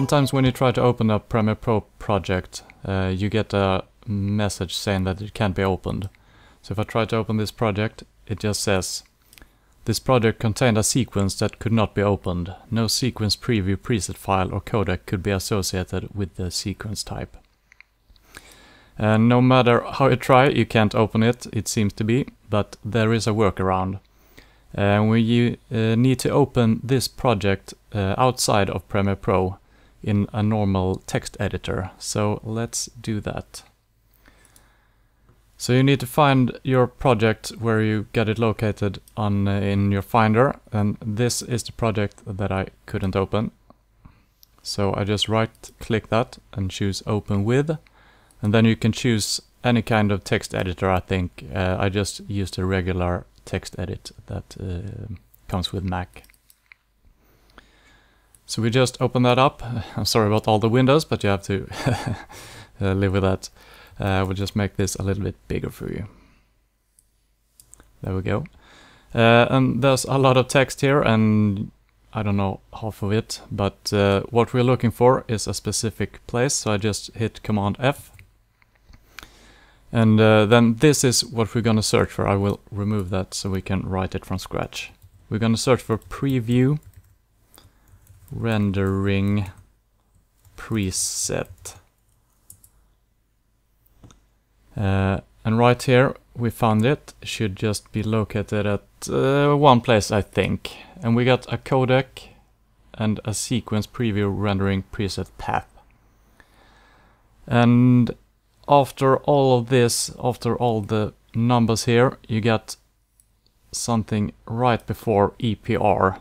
sometimes when you try to open a Premiere Pro project, you get a message saying that it can't be opened. So if I try to open this project, it just says, this project contained a sequence that could not be opened. No sequence preview preset file or codec could be associated with the sequence type. And no matter how you try, you can't open it, it seems to be, but there is a workaround. We need to open this project outside of Premiere Pro in a normal text editor. So let's do that. So you need to find your project where you get it located on in your Finder, and this is the project that I couldn't open. So I just right-click that and choose Open With, and then you can choose any kind of text editor. I think I just used a regular text edit that comes with Mac. So we just open that up. I'm sorry about all the windows, but you have to live with that. We'll just make this a little bit bigger for you. There we go. And there's a lot of text here, and I don't know half of it, but what we're looking for is a specific place. So I just hit Command F. And then this is what we're going to search for. I will remove that so we can write it from scratch. We're going to search for preview rendering preset. And right here we found it. Should just be located at one place, I think. And we got a codec and a sequence preview rendering preset path. And after all of this, after all the numbers here, you get something right before EPR.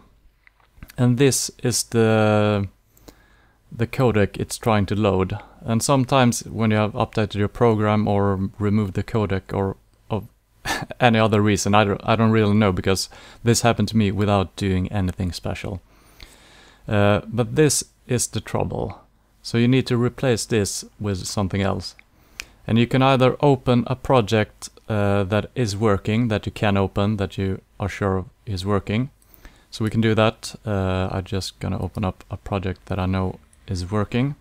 And this is the codec it's trying to load. And sometimes when you have updated your program or removed the codec or of any other reason, I don't really know, because this happened to me without doing anything special. But this is the trouble. So you need to replace this with something else. And you can either open a project that is working, that you can open, that you are sure is working. So we can do that. I'm just gonna open up a project that I know is working.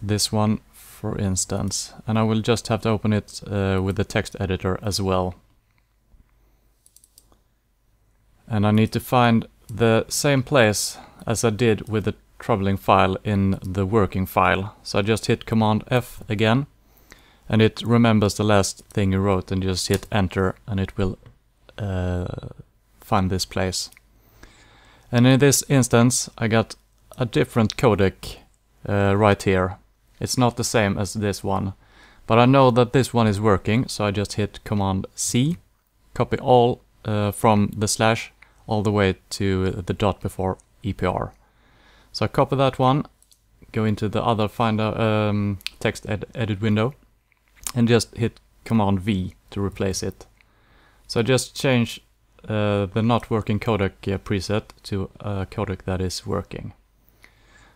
This one, for instance. And I will just have to open it with the text editor as well. And I need to find the same place as I did with the troubling file in the working file. So I just hit Command F again. And it remembers the last thing you wrote, and just hit enter and it will find this place. And in this instance I got a different codec right here. It's not the same as this one, but I know that this one is working, so I just hit Command C, copy all from the slash all the way to the dot before EPR. So I copy that one, go into the other Finder text edit window, and just hit Command V to replace it. So I just change the not working codec preset to a codec that is working.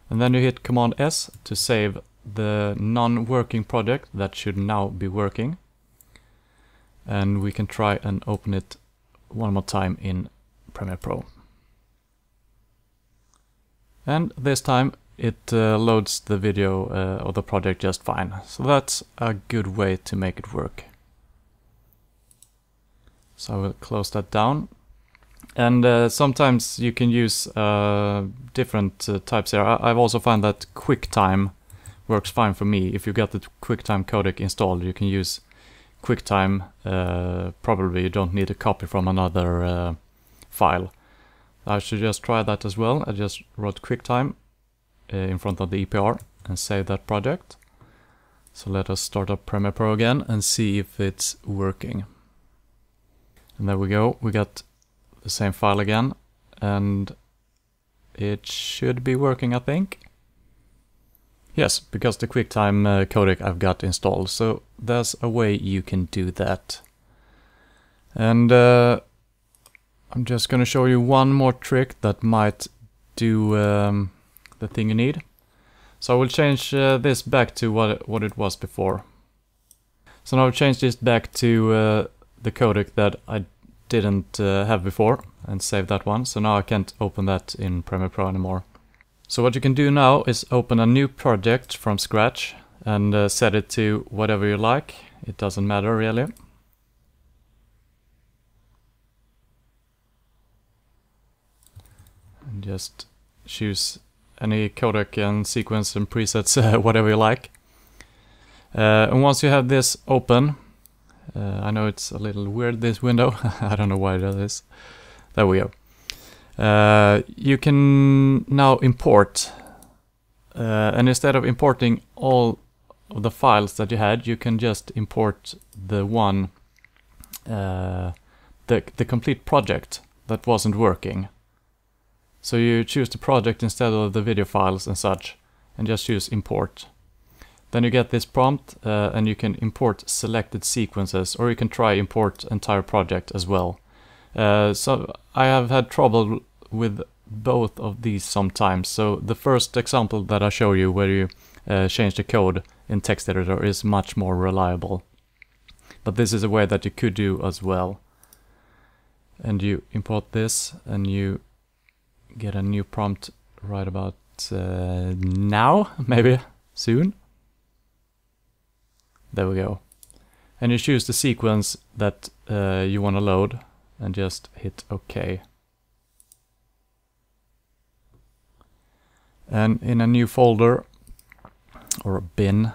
And then you hit Command S to save the non-working project that should now be working. And we can try and open it one more time in Premiere Pro. And this time it loads the video of the project just fine. So that's a good way to make it work. So I will close that down. And sometimes you can use different types here. I've also found that QuickTime works fine for me. If you got the QuickTime codec installed, you can use QuickTime. Probably you don't need a copy from another file. I should just try that as well. I just wrote QuickTime in front of the EPR and save that project. So let us start up Premiere Pro again and see if it's working. And there we go, we got the same file again, and it should be working, I think. Yes, because the QuickTime codec I've got installed, so there's a way you can do that. And I'm just gonna show you one more trick that might do the thing you need. So I will change this back to what it was before. So now I've changed this back to the codec that I didn't have before and save that one. So now I can't open that in Premiere Pro anymore. So what you can do now is open a new project from scratch and set it to whatever you like. It doesn't matter really. And just choose any codec and sequence and presets, whatever you like. And once you have this open, I know it's a little weird, this window. I don't know why that is. There we go. You can now import, and instead of importing all of the files that you had, you can just import the one, the complete project that wasn't working. So you choose the project instead of the video files and such, and just choose import. Then you get this prompt, and you can import selected sequences, or you can try import entire project as well. So I have had trouble with both of these sometimes. So the first example that I show you, where you change the code in text editor, is much more reliable. But this is a way that you could do as well. And you import this, and you get a new prompt right about now, maybe soon. There we go. And you choose the sequence that you want to load and just hit OK. And in a new folder or a bin,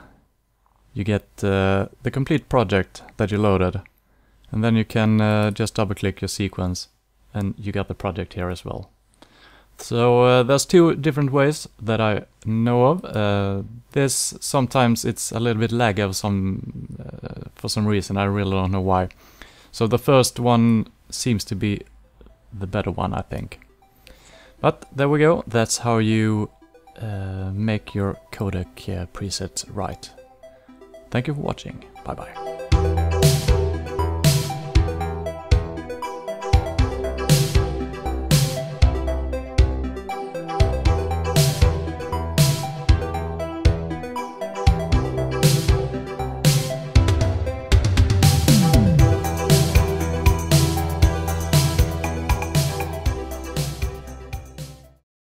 you get the complete project that you loaded. And then you can just double click your sequence and you got the project here as well. So there's two different ways that I know of. This sometimes it's a little bit laggy of for some reason. I really don't know why. So the first one seems to be the better one, I think. But there we go. That's how you make your codec preset right. Thank you for watching. Bye bye.